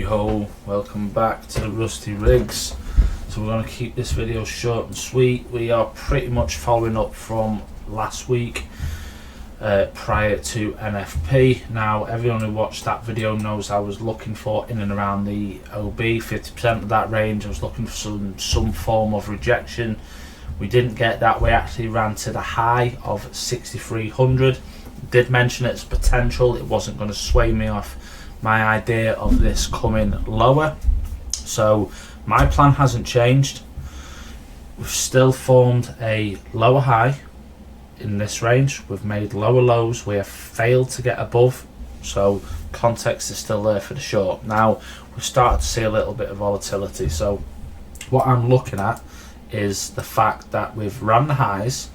ho, welcome back to the Rusty Rigs. So we're going to keep this video short and sweet. We are pretty much following up from last week prior to NFP. Now everyone who watched that video knows I was looking for in and around the OB, 50% of that range. I was looking for some form of rejection. We didn't get that. We actually ran to the high of 6,300. Did mention its potential. It wasn't going to sway me off my idea of this coming lower. So my plan hasn't changed. We've still formed a lower high in this range. We've made lower lows. We have failed to get above. So context is still there for the short. Now we've started to see a little bit of volatility. So what I'm looking at is the fact that we've run the highs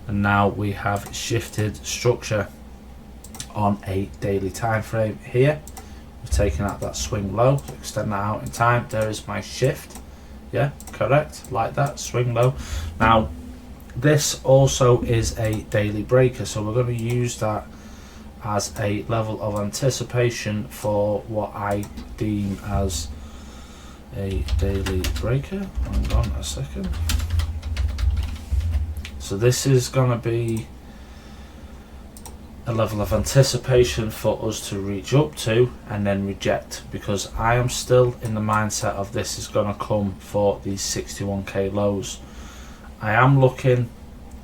and now we have shifted structure on a daily time frame here. We've taken out that swing low, so extend that out in time. There is my shift. Yeah, correct, like that, swing low. Now this also is a daily breaker, so we're going to use that as a level of anticipation for what I deem as a daily breaker. Hang on a second. So this is going to be a level of anticipation for us to reach up to and then reject, because I am still in the mindset of this is going to come for these 61k lows. I am looking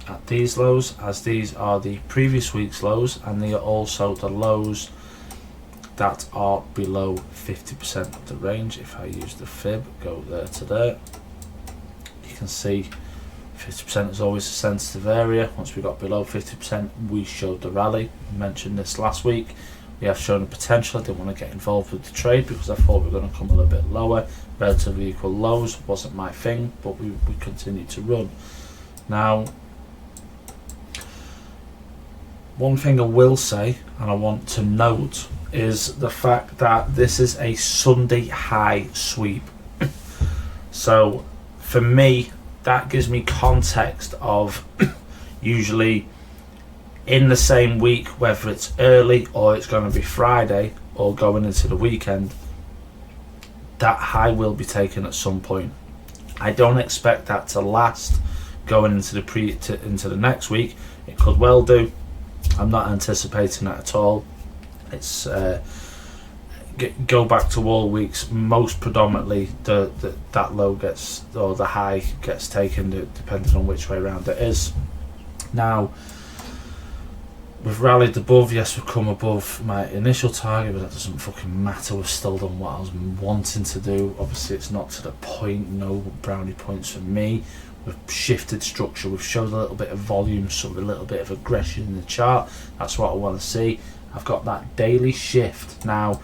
at these lows as these are the previous week's lows, and they are also the lows that are below 50% of the range. If I use the fib, go there to there, you can see 50% is always a sensitive area. Once we got below 50%, we showed the rally. I mentioned this last week. We have shown a potential. I didn't want to get involved with the trade because I thought we were going to come a little bit lower. Relatively equal lows wasn't my thing, but we continued to run. Now, one thing I will say, and I want to note, is the fact that this is a Sunday high sweep. So for me, that gives me context of usually in the same week, whether it's early or it's going to be Friday or going into the weekend, that high will be taken at some point. I don't expect that to last going into the next week. It could well do. I'm not anticipating that at all. It's go back to all weeks, most predominantly that low gets, or the high gets taken, depending on which way around it is. Now we've rallied above. Yes, we've come above my initial target, but that doesn't fucking matter. We've still done what I was wanting to do. Obviously it's not to the point, no brownie points for me. We've shifted structure, we've showed a little bit of volume, a little bit of aggression in the chart. That's what I want to see. I've got that daily shift. Now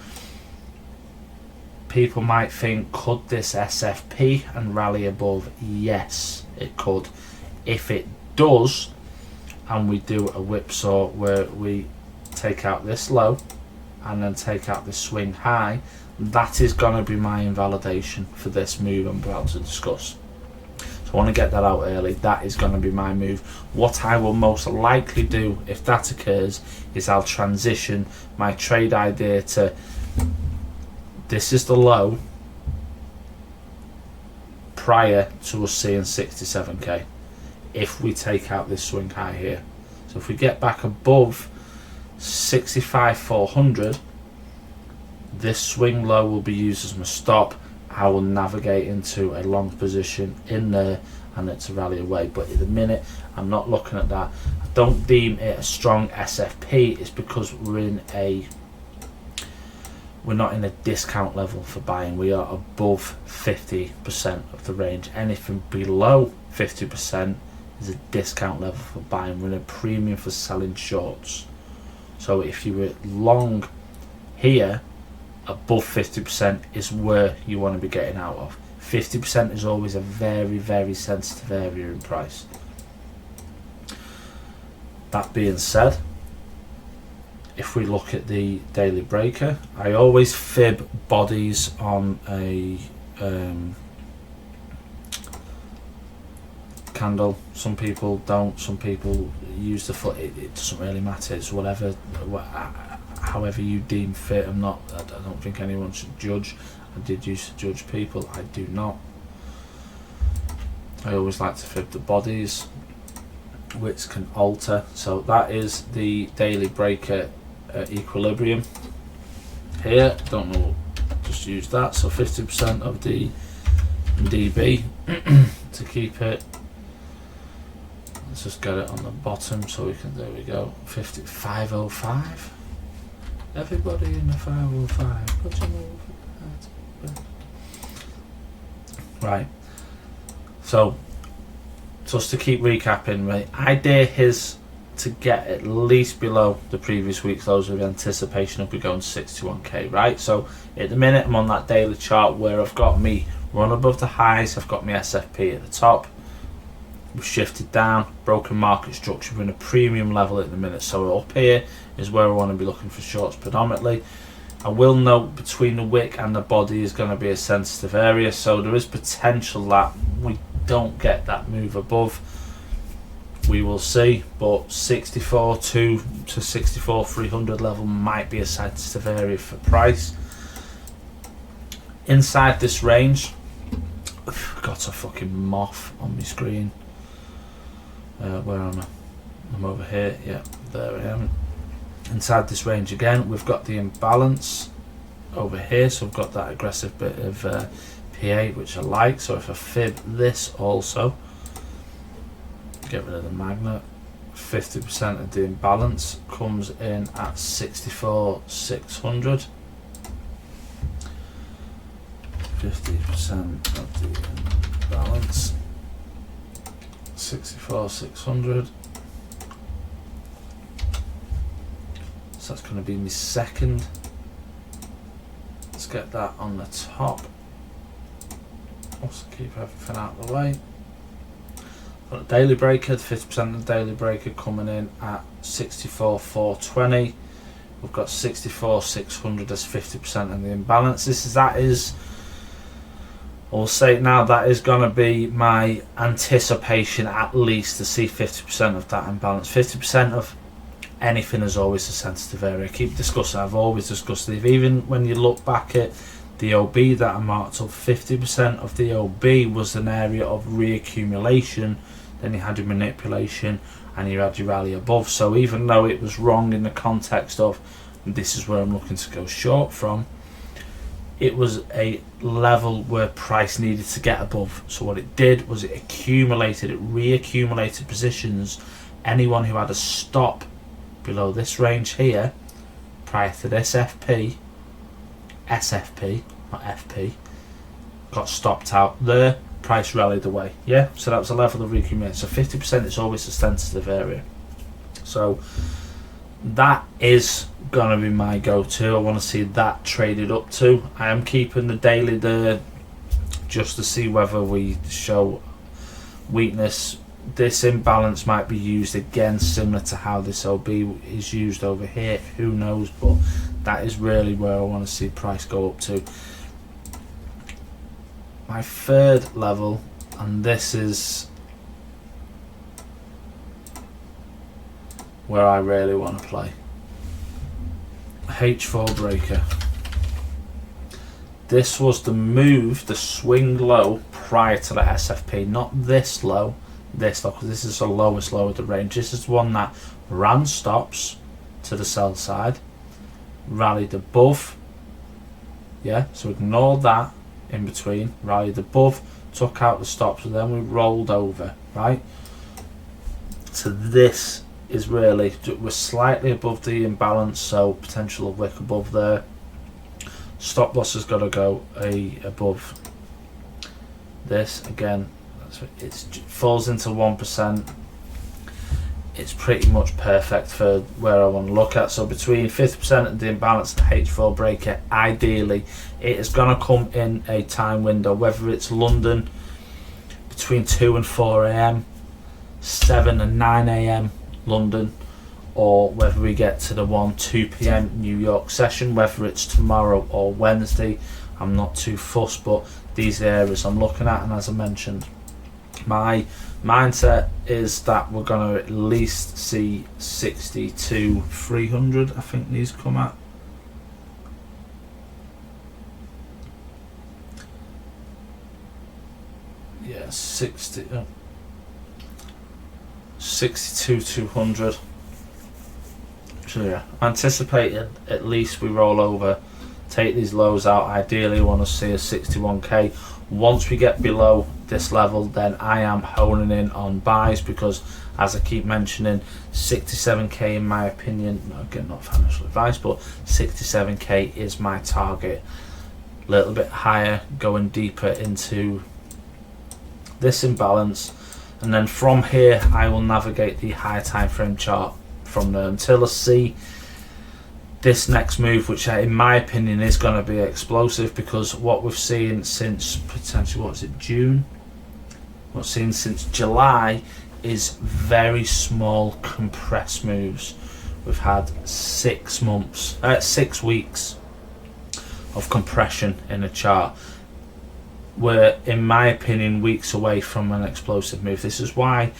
people might think, could this SFP and rally above? Yes, it could. If it does, and we do a whipsaw where we take out this low and then take out this swing high, that is going to be my invalidation for this move I'm about to discuss. So I want to get that out early. That is going to be my move. What I will most likely do if that occurs is I'll transition my trade idea to, this is the low prior to us seeing 67k if we take out this swing high here. So if we get back above 65,400, this swing low will be used as my stop. I will navigate into a long position in there and it's a rally away. But at the minute, I'm not looking at that. I don't deem it a strong SFP. It's because we're not in a discount level for buying. We are above 50% of the range. Anything below 50% is a discount level for buying. We're in a premium for selling shorts. So if you were long here, above 50% is where you want to be getting out of. 50% is always a very, very sensitive area in price. That being said, if we look at the daily breaker, I always fib bodies on a candle. Some people don't, some people use the foot. It doesn't really matter. It's whatever, however you deem fit. I don't think anyone should judge. I did used to judge people. I do not. I always like to fib the bodies, which can alter. So that is the daily breaker equilibrium here. Don't know, just use that. So 50% of the dB to keep it. Let's just get it on the bottom so we can, there we go, 505. Everybody in the 505. Put your move. Right. So, just to keep recapping, my idea is to get at least below the previous week's lows with anticipation of we going 61k, right? So, at the minute I'm on that daily chart where I've got me run above the highs, I've got my SFP at the top. We've shifted down, broken market structure, we're in a premium level at the minute. So up here is where I want to be looking for shorts predominantly. I will note between the wick and the body is going to be a sensitive area, so there is potential that we don't get that move above. We will see, but 64.2 to 64.300 level might be a sensitive area for price. Inside this range, I've got a fucking moth on my screen. Where am I? I'm over here. Yeah, there I am. Inside this range again, we've got the imbalance over here, so we've got that aggressive bit of PA, which I like. So if I fib this also, get rid of the magnet, 50% of the imbalance comes in at 64,600. 50% of the imbalance, 64,600. So that's going to be my second. Let's get that on the top. Also keep everything out of the way. Got the daily breaker, 50% of the daily breaker coming in at 64,420. We've got 64,600 as 50% of the imbalance. That is, I'll say it now, that is going to be my anticipation at least to see 50% of that imbalance. 50% of anything is always a sensitive area. I keep discussing, I've always discussed it. Even when you look back at the OB that I marked up, 50% of the OB was an area of reaccumulation. Then you had your manipulation and you had your rally above. So even though it was wrong in the context of this is where I'm looking to go short from, it was a level where price needed to get above. So what it did was it accumulated, it reaccumulated positions. Anyone who had a stop below this range here prior to this SFP, not FP, got stopped out there, price rallied away. Yeah, so that was a level of reaccumulation. So 50% is always a sensitive area. So that is gonna be my go-to. I want to see that traded up to. I am keeping the daily there just to see whether we show weakness. This imbalance might be used again similar to how this OB is used over here, who knows, but that is really where I want to see price go up to. My third level, and this is where I really want to play. H4 breaker. This was the move, the swing low prior to the SFP, not this low, this low, because this is the lowest low of the range. This is one that ran stops to the sell side, rallied above, yeah, so ignore that in between, rallied above, took out the stops, and then we rolled over, right? So this is really, we're slightly above the imbalance, so potential of wick above there. Stop loss has got to go above this again. It falls into 1%. It's pretty much perfect for where I want to look at. So between 50% of the imbalance and the H4 breaker, ideally it is going to come in a time window, whether it's London between 2 and 4 a.m, 7 and 9 a.m. London, or whether we get to the 2 p.m. New York session, whether it's tomorrow or Wednesday. I'm not too fussed, but these areas I'm looking at, and as I mentioned, my mindset is that we're going to at least see 62,300. I think these come at. 62,200. So yeah, anticipating at least we roll over, take these lows out. Ideally want to see a 61k. Once we get below this level, then I am honing in on buys, because as I keep mentioning, 67k in my opinion, again not financial advice, but 67k is my target. A little bit higher, going deeper into this imbalance, and then from here I will navigate the higher time frame chart from there until I see this next move, which in my opinion is going to be explosive, because what we've seen since potentially, what is it, June? What we've seen since July is very small compressed moves. We've had 6 weeks of compression in a chart. We're, in my opinion, weeks away from an explosive move. This is why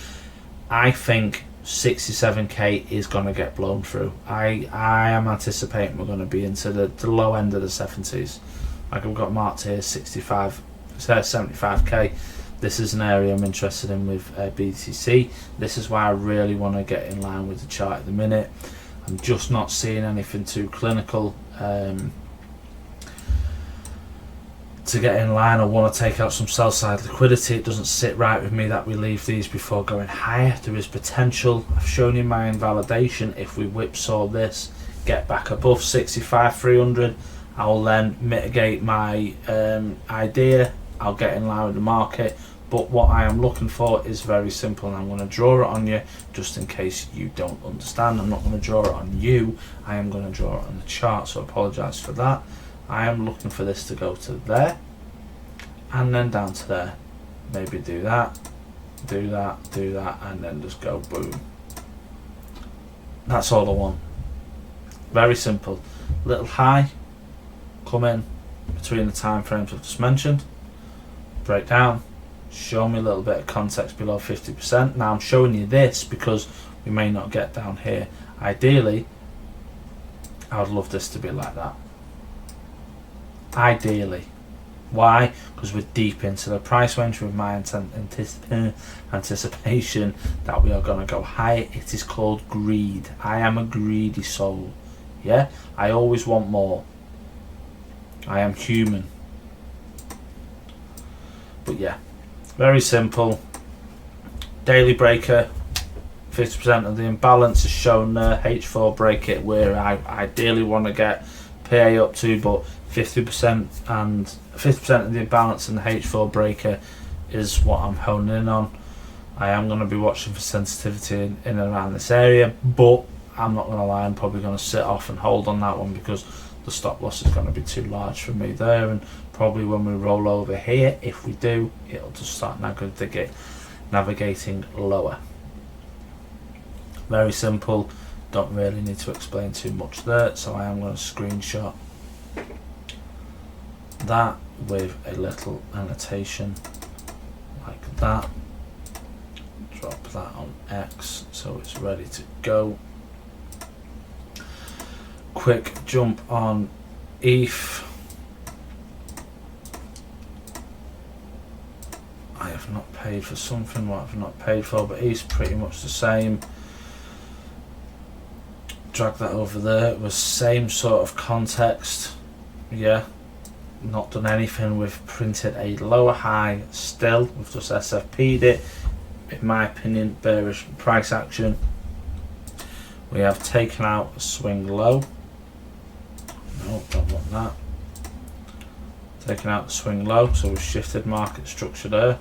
I think 67k is going to get blown through. I am anticipating we're going to be into the low end of the 70s. Like I've got marked here 75k. This is an area I'm interested in with BTC. This is why I really want to get in line with the chart at the minute. I'm just not seeing anything too clinical to get in line. I want to take out some sell side liquidity. It doesn't sit right with me that we leave these before going higher. There is potential. I've shown you my invalidation. If we whipsaw this, get back above 65,300, I will then mitigate my idea. I'll get in line with the market. But what I am looking for is very simple, and I'm going to draw it on you just in case you don't understand. I'm not going to draw it on you, I am going to draw it on the chart, so I apologise for that. I am looking for this to go to there and then down to there. Maybe do that, do that, do that, and then just go boom. That's all I want. Very simple. Little high, come in between the time frames I've just mentioned, break down, show me a little bit of context below 50%. Now I'm showing you this because we may not get down here. Ideally, I would love this to be like that. Ideally. Why? Because we're deep into the price range with my anticipation that we are going to go higher. It is called greed. I am a greedy soul. Yeah? I always want more. I am human. But yeah, very simple. Daily breaker, 50% of the imbalance is shown there. H4 break it where I ideally want to get PA up to, but 50% and 50% of the imbalance in the H4 breaker is what I'm honing in on. I am going to be watching for sensitivity in and around this area, but I'm not going to lie, I'm probably going to sit off and hold on that one because the stop loss is going to be too large for me there, and probably when we roll over here, if we do, it'll just start navigating lower. Very simple, don't really need to explain too much there, so I am going to screenshot that with a little annotation like that, drop that on X so it's ready to go. Quick jump on ETH. I have not paid for something, what I've not paid for, but ETH's pretty much the same. Drag that over there, it was same sort of context. Yeah, not done anything. We've printed a lower high still, we've just SFP'd it. In my opinion, bearish price action. We have taken out a swing low. No, don't want that. Taking out the swing low, so we've shifted market structure there.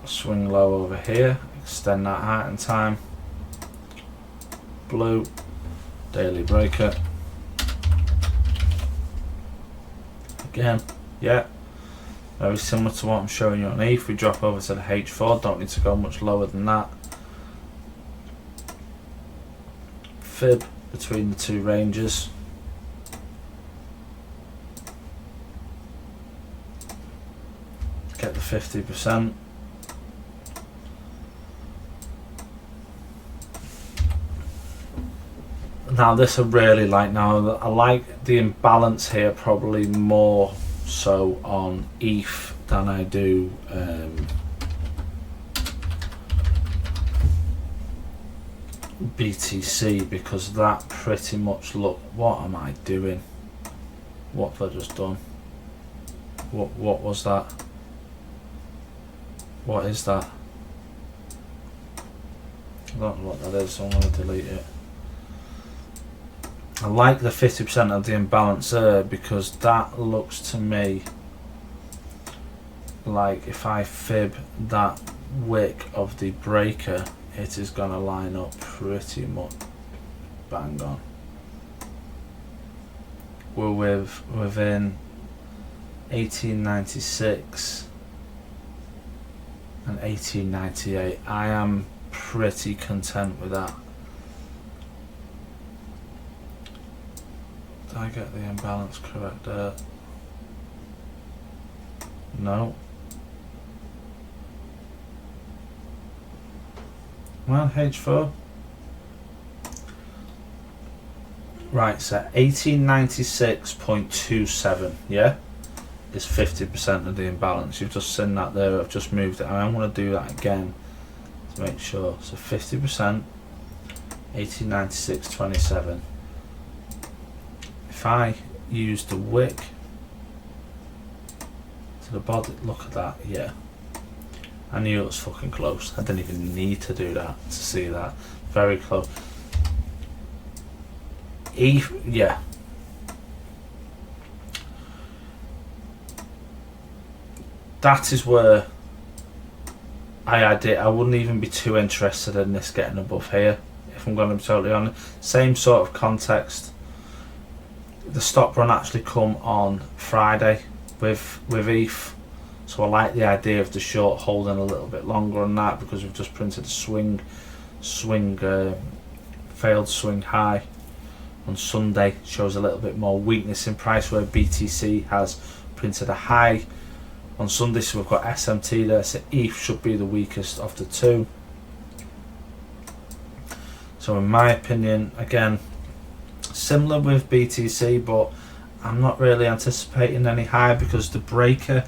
Swing low over here, extend that out in time. Blue, daily breaker. Again, yeah, very similar to what I'm showing you on ETH. We drop over to the H4, don't need to go much lower than that. Fib between the two ranges. Get the 50%. Now this I really like. Now I like the imbalance here probably more so on ETH than I do BTC, because that pretty much what am I doing? What have I just done? What was that? What is that? I don't know what that is, so I'm going to delete it. I like the 50% of the imbalance there, because that looks to me like if I fib that wick of the breaker, it is going to line up pretty much bang on. We're within 1896 and 1898. I am pretty content with that. Did I get the imbalance correct there? No. Well, H4. Right, so 1896.27, yeah, is 50% of the imbalance. You've just seen that there. I've just moved it. I'm going to do that again to make sure. So 50%, 1896.27. If I use the wick to the body, look at that, yeah. I knew it was fucking close. I didn't even need to do that to see that. Very close. Yeah. That is where I wouldn't even be too interested in this getting above here, if I'm going to be totally honest. Same sort of context. The stop run actually come on Friday with ETH, so I like the idea of the short holding a little bit longer on that, because we've just printed a failed swing high on Sunday. Shows a little bit more weakness in price, where BTC has printed a high on Sunday. So we've got SMT there, so ETH should be the weakest of the two. So in my opinion, again, similar with BTC, but I'm not really anticipating any high, because the breaker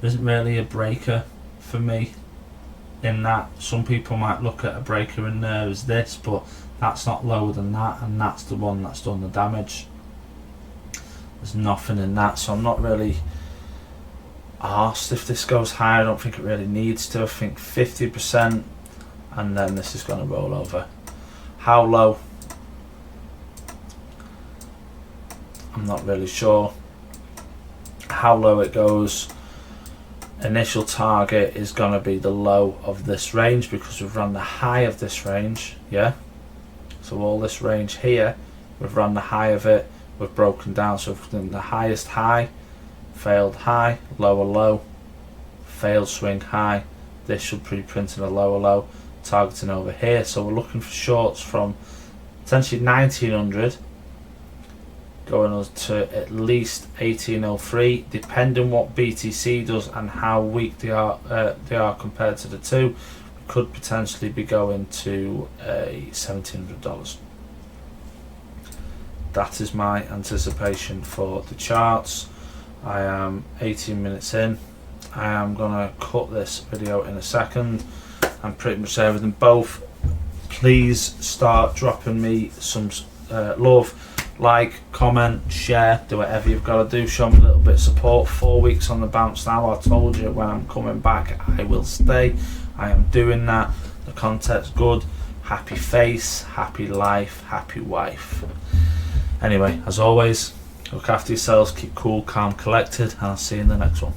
isn't really a breaker for me, in that some people might look at a breaker in there as this, but that's not lower than that, and that's the one that's done the damage. There's nothing in that, so I'm not really arsed if this goes higher. I don't think it really needs to. I think 50%, and then this is going to roll over. How low? I'm not really sure how low it goes. Initial target is going to be the low of this range, because we've run the high of this range, yeah. So all this range here, we've run the high of it, we've broken down. So we've done the highest high, failed high, lower low, failed swing high. This should be printing a lower low, targeting over here. So we're looking for shorts from potentially 1900 going on to at least 1803, depending what BTC does and how weak they are compared to the two. We could potentially be going to $1,700. That is my anticipation for the charts. I am 18 minutes in. I am gonna cut this video in a second. I'm pretty much there with them both. Please start dropping me some love. Like, comment, share, do whatever you've got to do. Show me a little bit of support. 4 weeks on the bounce now. I told you when I'm coming back I will stay. I am doing that. The content's good. Happy face, happy life, happy wife. Anyway, as always, look after yourselves, keep cool, calm, collected, and I'll see you in the next one.